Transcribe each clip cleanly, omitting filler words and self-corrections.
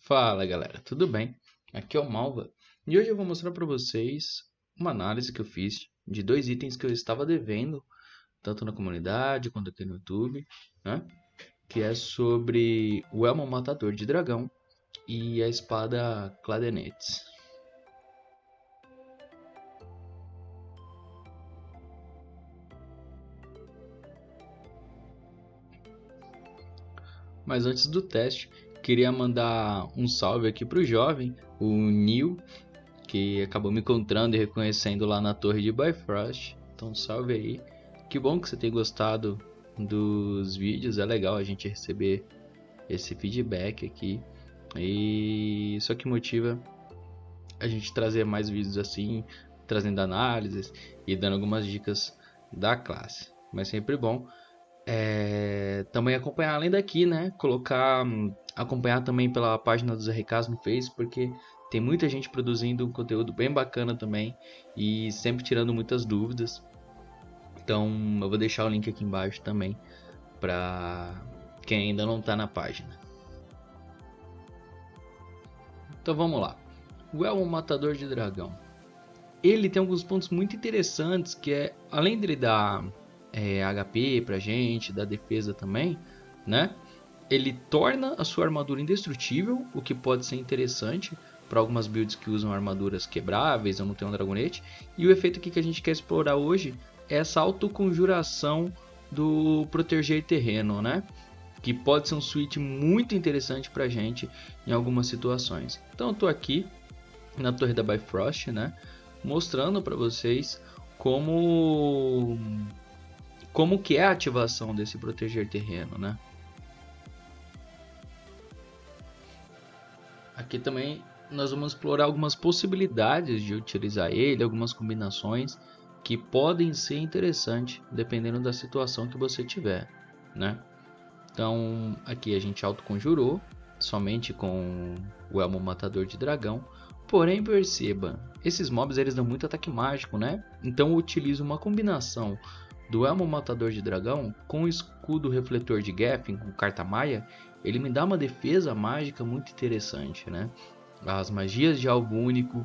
Fala galera, tudo bem? Aqui é o Malva e hoje eu vou mostrar para vocês uma análise que eu fiz de dois itens que eu estava devendo, tanto na comunidade quanto aqui no YouTube, né? Que é sobre o Elmo Matador de Dragão e a espada Cladenettes. Mas antes do teste, queria mandar um salve aqui pro jovem, o Neil, que acabou me encontrando e reconhecendo lá na torre de Bifrost. Então salve aí. Que bom que você tenha gostado dos vídeos, é legal a gente receber esse feedback aqui. E isso que motiva a gente trazer mais vídeos assim, trazendo análises e dando algumas dicas da classe. Mas sempre bom também acompanhar além daqui, né? Acompanhar também pela página dos RKs no Face, porque tem muita gente produzindo um conteúdo bem bacana também e sempre tirando muitas dúvidas. Então eu vou deixar o link aqui embaixo também para quem ainda não está na página. Então vamos lá. O Elmo Matador de Dragão. Ele tem alguns pontos muito interessantes, que é, além dele dar HP pra gente, dar defesa também, né? Ele torna a sua armadura indestrutível, o que pode ser interessante para algumas builds que usam armaduras quebráveis ou não tem um dragonete. E o efeito aqui que a gente quer explorar hoje é essa autoconjuração do proteger terreno, né? Que pode ser um switch muito interessante para a gente em algumas situações. Então eu estou aqui na torre da Bifrost, né? Mostrando para vocês como que é a ativação desse proteger terreno, né? Aqui também nós vamos explorar algumas possibilidades de utilizar ele, algumas combinações que podem ser interessantes dependendo da situação que você tiver, né? Então aqui a gente autoconjurou somente com o Elmo Matador de Dragão. Porém perceba, esses mobs eles dão muito ataque mágico, né? Então eu utilizo uma combinação do Elmo Matador de Dragão com o escudo refletor de Gefin com carta Maia. Ele me dá uma defesa mágica muito interessante, né? As magias de alvo único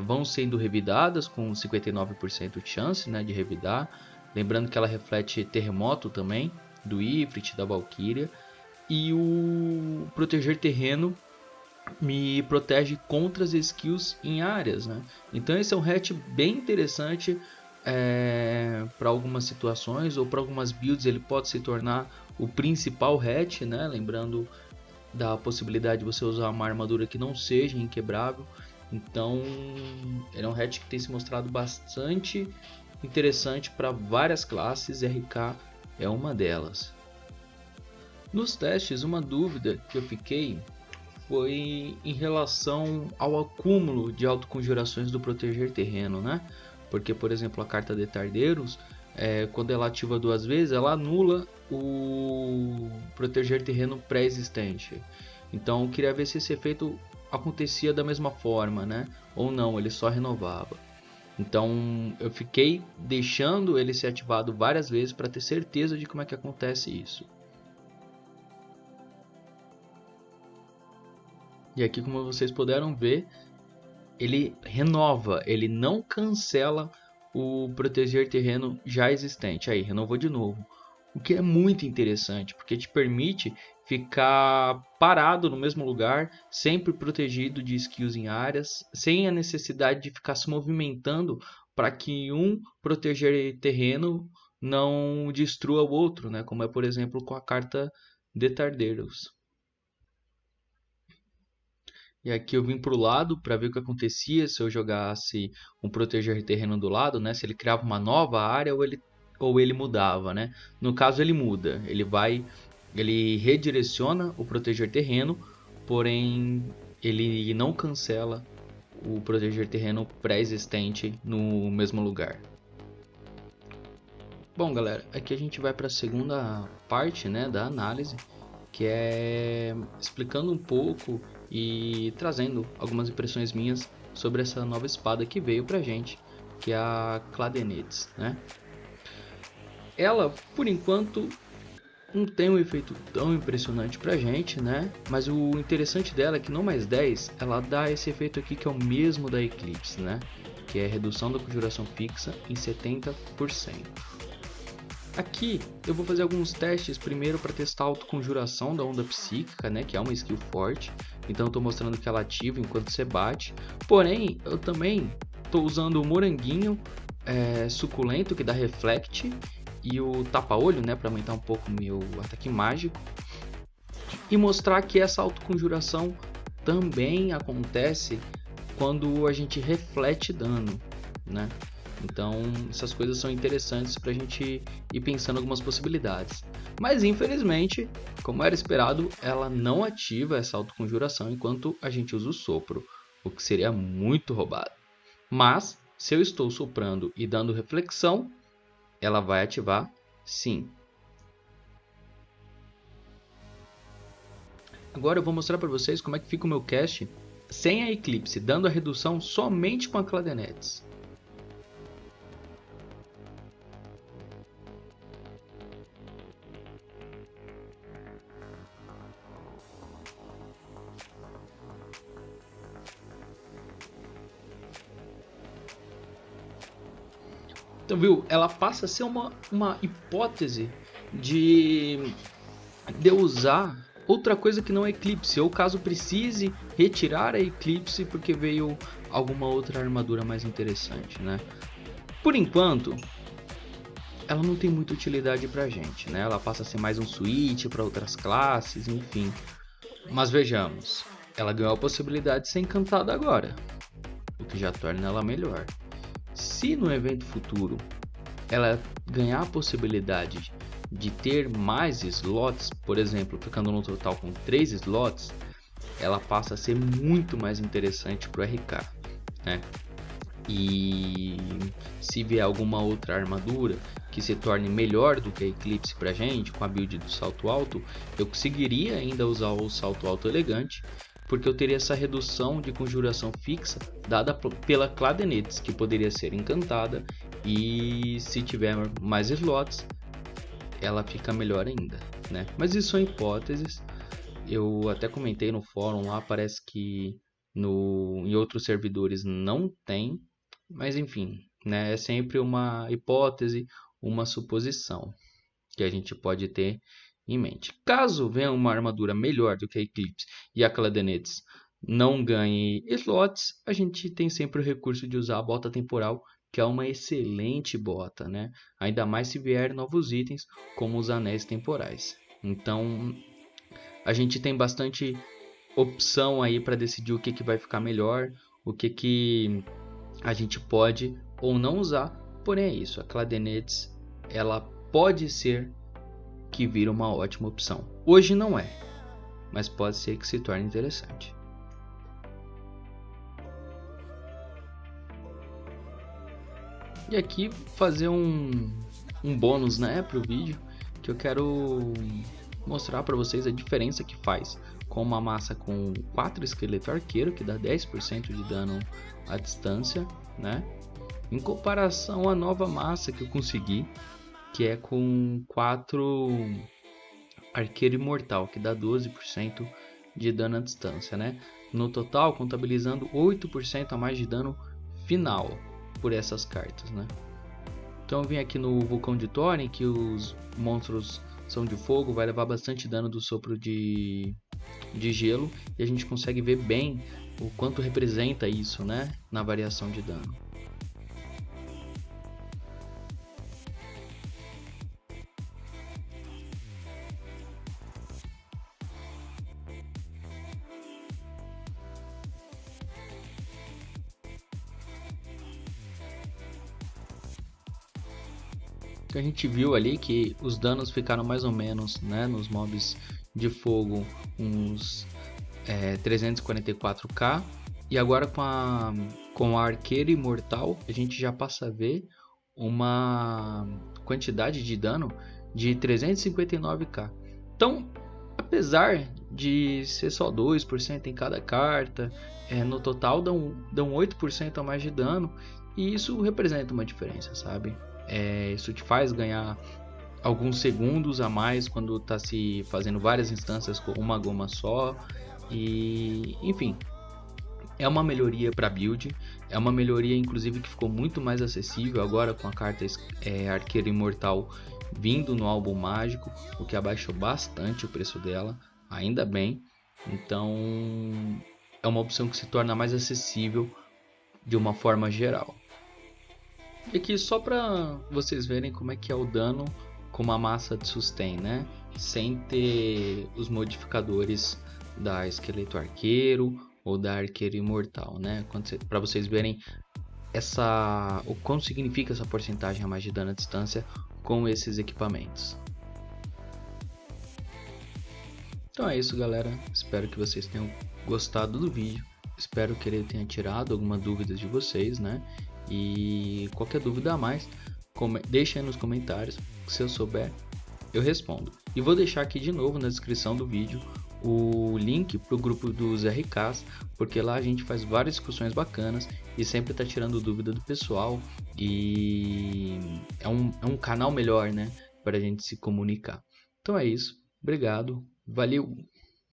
vão sendo revidadas com 59% de chance, né, de revidar. Lembrando que ela reflete terremoto também, do Ifrit, da Valkyria. E o proteger terreno me protege contra as skills em áreas, né? Então esse é um hatch bem interessante para algumas situações ou para algumas builds. Ele pode se tornar o principal hatch, né? Lembrando da possibilidade de você usar uma armadura que não seja inquebrável. Então ele é um hatch que tem se mostrado bastante interessante para várias classes, RK é uma delas. Nos testes, uma dúvida que eu fiquei foi em relação ao acúmulo de autoconjurações do proteger terreno, né? Porque, por exemplo, a carta de Tardeiros, quando ela ativa duas vezes, ela anula o proteger terreno pré-existente. Então, eu queria ver se esse efeito acontecia da mesma forma, né? Ou não, ele só renovava. Então, eu fiquei deixando ele ser ativado várias vezes para ter certeza de como é que acontece isso. E aqui, como vocês puderam ver, ele renova, ele não cancela o proteger terreno já existente. Aí, renovou de novo. O que é muito interessante, porque te permite ficar parado no mesmo lugar, sempre protegido de skills em áreas, sem a necessidade de ficar se movimentando para que um proteger terreno não destrua o outro, né? Como é, por exemplo, com a carta de Tardeiros. E aqui eu vim pro lado para ver o que acontecia se eu jogasse um proteger terreno do lado, né? Se ele criava uma nova área ou ele mudava, né? No caso ele muda, ele redireciona o proteger terreno, porém ele não cancela o proteger terreno pré-existente no mesmo lugar. Bom, galera, aqui a gente vai para a segunda parte, né, da análise, que é explicando um pouco e trazendo algumas impressões minhas sobre essa nova espada que veio pra gente, que é a Cladenettes, né? Ela, por enquanto, não tem um efeito tão impressionante pra gente, né? Mas o interessante dela é que no mais 10 ela dá esse efeito aqui que é o mesmo da Eclipse, né? Que é a redução da conjuração fixa em 70%. Aqui eu vou fazer alguns testes primeiro para testar a autoconjuração da onda psíquica, né? Que é uma skill forte. Então eu estou mostrando que ela ativa enquanto você bate. Porém, eu também estou usando o moranguinho suculento que dá reflect e o tapa-olho, né, para aumentar um pouco o meu ataque mágico, e mostrar que essa autoconjuração também acontece quando a gente reflete dano, né? Então essas coisas são interessantes para a gente ir pensando algumas possibilidades. Mas infelizmente, como era esperado, ela não ativa essa autoconjuração enquanto a gente usa o sopro, o que seria muito roubado. Mas se eu estou soprando e dando reflexão, ela vai ativar sim. Agora eu vou mostrar para vocês como é que fica o meu cast sem a Eclipse, dando a redução somente com a Cladenetes. Então, viu? Ela passa a ser uma hipótese de eu usar outra coisa que não é Eclipse, ou caso precise retirar a Eclipse porque veio alguma outra armadura mais interessante, né? Por enquanto, ela não tem muita utilidade pra gente, né? Ela passa a ser mais um switch para outras classes, enfim. Mas vejamos, ela ganhou a possibilidade de ser encantada agora, o que já torna ela melhor. Se no evento futuro ela ganhar a possibilidade de ter mais slots, por exemplo, ficando no total com 3 slots, ela passa a ser muito mais interessante para o RK, né? E se vier alguma outra armadura que se torne melhor do que a Eclipse pra gente, com a build do salto alto, eu conseguiria ainda usar o salto alto elegante, porque eu teria essa redução de conjuração fixa dada pela Cladenetes, que poderia ser encantada, e se tiver mais slots, ela fica melhor ainda, né? Mas isso são hipóteses. Eu até comentei no fórum lá, parece que em outros servidores não tem, mas enfim, né? É sempre uma hipótese, uma suposição que a gente pode ter em mente. Caso venha uma armadura melhor do que a Eclipse e a Cladenetes não ganhe slots, a gente tem sempre o recurso de usar a bota temporal, que é uma excelente bota, né? Ainda mais se vier novos itens, como os anéis temporais. Então, a gente tem bastante opção aí para decidir o que vai ficar melhor, o que a gente pode ou não usar. Porém é isso, a Cladenetes ela pode ser que vira uma ótima opção. Hoje não é, mas pode ser que se torne interessante. E aqui fazer um bônus, né, para o vídeo, que eu quero mostrar para vocês a diferença que faz com uma massa com 4 esqueleto arqueiro, que dá 10% de dano à distância, né, em comparação à nova massa que eu consegui, que é com 4 arqueiro imortal, que dá 12% de dano à distância, né? No total, contabilizando 8% a mais de dano final por essas cartas, né? Então eu vim aqui no vulcão de Thorin, que os monstros são de fogo, vai levar bastante dano do sopro de gelo, e a gente consegue ver bem o quanto representa isso, né, na variação de dano. A gente viu ali que os danos ficaram mais ou menos, né, nos mobs de fogo uns 344k, e agora com a arqueira imortal a gente já passa a ver uma quantidade de dano de 359k. Então, apesar de ser só 2% em cada carta, no total dão 8% a mais de dano, e isso representa uma diferença, sabe? Isso te faz ganhar alguns segundos a mais quando está se fazendo várias instâncias com uma goma só. E enfim, é uma melhoria para build, é uma melhoria inclusive que ficou muito mais acessível agora com a carta Arqueiro Imortal vindo no álbum mágico, o que abaixou bastante o preço dela, ainda bem. Então é uma opção que se torna mais acessível de uma forma geral. E aqui só para vocês verem como é que é o dano com uma massa de sustain, né? Sem ter os modificadores da Esqueleto Arqueiro ou da Arqueiro Imortal, né? Para vocês verem o quão significa essa porcentagem a mais de dano à distância com esses equipamentos. Então é isso, galera. Espero que vocês tenham gostado do vídeo. Espero que ele tenha tirado alguma dúvida de vocês, né? E qualquer dúvida a mais, deixa aí nos comentários. Se eu souber, eu respondo. E vou deixar aqui de novo na descrição do vídeo o link para o grupo dos RKs, porque lá a gente faz várias discussões bacanas e sempre está tirando dúvida do pessoal. E é um canal melhor, né? Para a gente se comunicar. Então é isso. Obrigado. Valeu!